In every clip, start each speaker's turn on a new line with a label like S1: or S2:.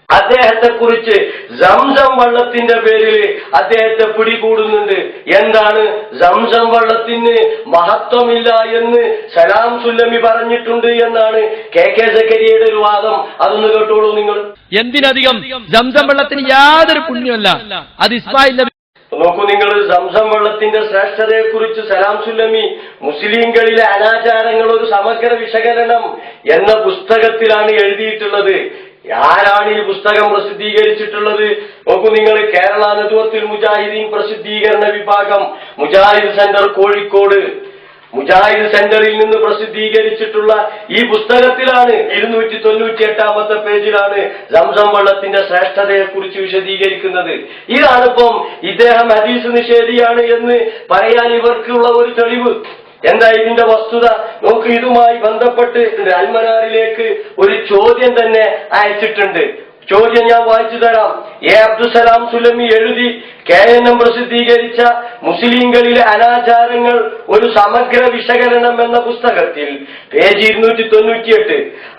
S1: അദ്ദേഹത്തെ കുറിച്ച് സംസം വെള്ളത്തിന്റെ പേരിൽ അദ്ദേഹത്തെ പിടികൂടുന്നുണ്ട്. എന്താണ്? സംസം വെള്ളത്തിന് മഹത്വമില്ല എന്ന് സലാം സുല്ലമി പറഞ്ഞിട്ടുണ്ട് എന്നാണ് കെ സക്കരിയയുടെ ഒരു വാദം. അതൊന്ന് കേട്ടോളൂ നിങ്ങൾ.
S2: എന്തിനധികം സംസം വെള്ളത്തിന് യാതൊരു പുണ്യമല്ല. അത് ഇസ്മായിൽ നബി.
S1: നോക്കൂ നിങ്ങൾ, സംസം വെള്ളത്തിന്റെ ശ്രേഷ്ഠതയെ കുറിച്ച് സലാം സുല്ലമി മുസ്ലിംകളിലെ അനാചാരങ്ങൾ ഒരു സമഗ്ര വിശകലനം എന്ന പുസ്തകത്തിലാണ് എഴുതിയിട്ടുള്ളത്. ആരാണ് ഈ പുസ്തകം പ്രസിദ്ധീകരിച്ചിട്ടുള്ളത്? നോക്കൂ നിങ്ങൾ, കേരള നേതൃത്വത്തിൽ മുജാഹിദീൻ പ്രസിദ്ധീകരണ വിഭാഗം, മുജാഹിദ് സെന്റർ കോഴിക്കോട്, മുജാഹിദ് സെന്ററിൽ നിന്ന് പ്രസിദ്ധീകരിച്ചിട്ടുള്ള ഈ പുസ്തകത്തിലാണ് 298 പേജിലാണ് സംസം വെള്ളത്തിന്റെ ശ്രേഷ്ഠതയെ കുറിച്ച് വിശദീകരിക്കുന്നത്. ഇതാണിപ്പം ഇദ്ദേഹം ഹദീസ് നിഷേധിയാണ് എന്ന് പറയാൻ ഇവർക്കുള്ള ഒരു തെളിവ്. എന്താ ഇതിന്റെ വസ്തുത? നോക്ക്, ഇതുമായി ബന്ധപ്പെട്ട് അൽമനാറിലേക്ക് ഒരു ചോദ്യം തന്നെ അയച്ചിട്ടുണ്ട്. ചോദ്യം ഞാൻ വായിച്ചു തരാം. അബ്ദുസലാം സുലമി എഴുതി KNM പ്രസിദ്ധീകരിച്ച മുസ്ലിംകളിലെ അനാചാരങ്ങൾ ഒരു സമഗ്ര വിശകലനം എന്ന പുസ്തകത്തിൽ പേജ് 298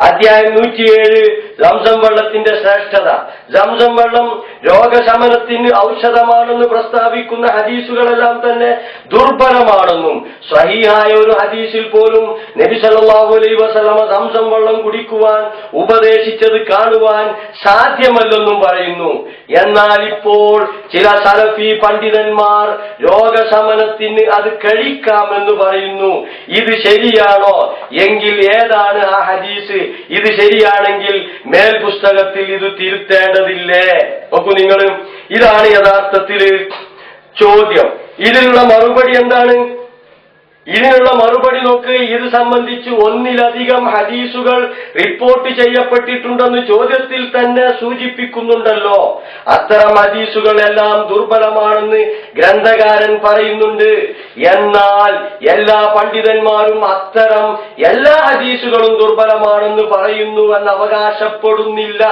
S1: അധ്യായം 107 സംസം വെള്ളത്തിന്റെ ശ്രേഷ്ഠത. സംസം വെള്ളം രോഗശമനത്തിന് ഔഷധമാണെന്ന് പ്രസ്താവിക്കുന്ന ഹദീസുകളെല്ലാം തന്നെ ദുർബലമാണെന്നും സ്വഹീഹായ ഒരു ഹദീസിൽ പോലും നബി സല്ലല്ലാഹു അലൈഹി വസല്ലമ സംസം വെള്ളം കുടിക്കുവാൻ ഉപദേശിച്ചത് കാണുവാൻ സാധ്യമല്ലെന്നും പറയുന്നു. എന്നാൽ ഇപ്പോൾ ചില സലഫി പണ്ഡിതന്മാർ രോഗശമനത്തിന് അത് കഴിക്കാമെന്ന് പറയുന്നു. ഇത് ശരിയാണോ? എങ്കിൽ ഏതാണ് ആ ഹദീസ്? ഇത് ശരിയാണെങ്കിൽ മേൽ പുസ്തകത്തിൽ ഇത് തിരുത്തേണ്ടതില്ലേ? നോക്കൂ നിങ്ങൾ, ഇതാണ് യഥാർത്ഥത്തിൽ ചോദ്യം. ഇതിനുള്ള മറുപടി എന്താണ്? ഇതിനുള്ള മറുപടി നോക്ക്. ഇത് സംബന്ധിച്ച് ഒന്നിലധികം ഹദീസുകൾ റിപ്പോർട്ട് ചെയ്യപ്പെട്ടിട്ടുണ്ടെന്ന് ചോദ്യത്തിൽ തന്നെ സൂചിപ്പിക്കുന്നുണ്ടല്ലോ. അത്തരം ഹദീസുകളെല്ലാം ദുർബലമാണെന്ന് ഗ്രന്ഥകാരൻ പറയുന്നുണ്ട്. എന്നാൽ എല്ലാ പണ്ഡിതന്മാരും അത്തരം എല്ലാ ഹദീസുകളും ദുർബലമാണെന്ന് പറയുന്നുവെന്ന് അവകാശപ്പെടുന്നില്ല.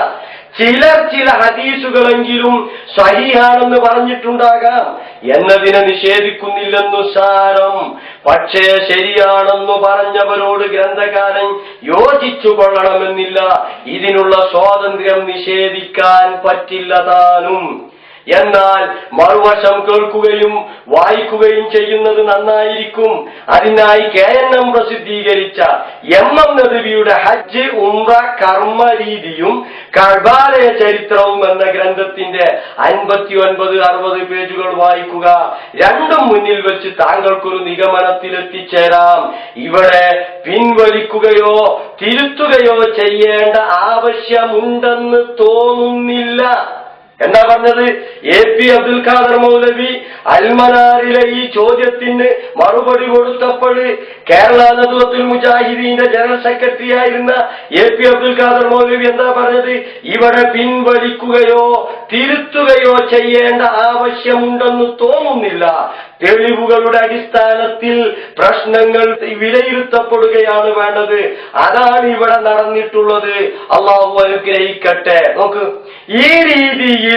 S1: ചില ഹദീസുകളെങ്കിലും സ്വഹീഹാണെന്ന് പറഞ്ഞിട്ടുണ്ടാകാം എന്നതിനെ നിഷേധിക്കുന്നില്ലെന്നു സാരം. പക്ഷേ ശരിയാണെന്നു പറഞ്ഞവരോട് ഗ്രന്ഥകാരൻ യോജിച്ചു കൊള്ളണമെന്നില്ല. ഇതിനുള്ള സ്വാതന്ത്ര്യം നിഷേധിക്കാൻ പറ്റില്ല താനും. എന്നാൽ മറുവശം കേൾക്കുകയും വായിക്കുകയും ചെയ്യുന്നത് നന്നായിരിക്കും. അതിനായി KNM പ്രസിദ്ധീകരിച്ച MM നദവിയുടെ ഹജ്ജ് ഉംറ കർമ്മരീതിയും കഅബാലയ ചരിത്രവും എന്ന ഗ്രന്ഥത്തിന്റെ 59-60 പേജുകൾ വായിക്കുക. രണ്ടും മുന്നിൽ വെച്ച് താങ്കൾക്കൊരു നിഗമനത്തിലെത്തിച്ചേരാം. ഇവിടെ പിൻവലിക്കുകയോ തിരുത്തുകയോ ചെയ്യേണ്ട ആവശ്യമുണ്ടെന്ന് തോന്നുന്നില്ല. എന്താ പറഞ്ഞത്? AP അബ്ദുൽ ഖാദർ മൗലവി അൽമനാറിലെ ഈ ചോദ്യത്തിന് മറുപടി കൊടുത്തപ്പോൾ കേരള നേതൃത്വത്തിൽ മുജാഹിദീന്റെ ജനറൽ സെക്രട്ടറി ആയിരുന്ന AP അബ്ദുൽ ഖാദർ മൗലവി എന്താ പറഞ്ഞത്? ഇവിടെ പിൻവലിക്കുകയോ തിരുത്തുകയോ ചെയ്യേണ്ട ആവശ്യമുണ്ടെന്ന് തോന്നുന്നില്ല. തെളിവുകളുടെ അടിസ്ഥാനത്തിൽ പ്രശ്നങ്ങൾ വിലയിരുത്തപ്പെടുകയാണ് വേണ്ടത്. അതാണ് ഇവിടെ നടന്നിട്ടുള്ളത്. അല്ലാഹു അനുഗ്രഹിക്കട്ടെ. നോക്ക്, ഈ രീതിയിൽ